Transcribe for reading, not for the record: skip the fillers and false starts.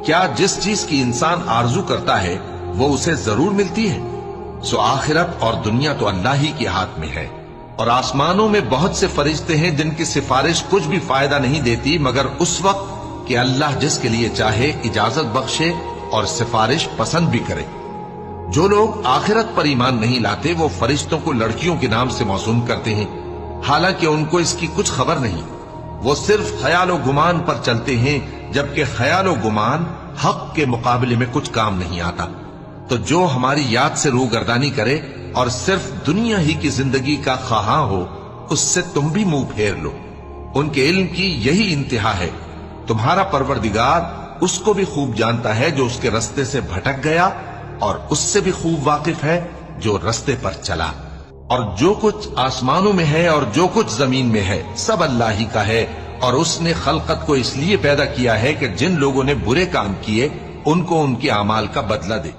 کیا جس چیز کی انسان آرزو کرتا ہے وہ اسے ضرور ملتی ہے؟ سو آخرت اور دنیا تو اللہ ہی کے ہاتھ میں ہے، اور آسمانوں میں بہت سے فرشتے ہیں جن کی سفارش کچھ بھی فائدہ نہیں دیتی مگر اس وقت کہ اللہ جس کے لیے چاہے اجازت بخشے اور سفارش پسند بھی کرے۔ جو لوگ آخرت پر ایمان نہیں لاتے وہ فرشتوں کو لڑکیوں کے نام سے موسوم کرتے ہیں، حالانکہ ان کو اس کی کچھ خبر نہیں۔ وہ صرف خیال و گمان پر چلتے ہیں، جبکہ خیال و گمان حق کے مقابلے میں کچھ کام نہیں آتا۔ تو جو ہماری یاد سے روگردانی کرے اور صرف دنیا ہی کی زندگی کا خواہاں ہو، اس سے تم بھی منہ پھیر لو۔ ان کے علم کی یہی انتہا ہے۔ تمہارا پروردگار اس کو بھی خوب جانتا ہے جو اس کے رستے سے بھٹک گیا، اور اس سے بھی خوب واقف ہے جو رستے پر چلا۔ اور جو کچھ آسمانوں میں ہے اور جو کچھ زمین میں ہے سب اللہ ہی کا ہے، اور اس نے خلقت کو اس لیے پیدا کیا ہے کہ جن لوگوں نے برے کام کیے ان کو ان کے اعمال کا بدلہ دے۔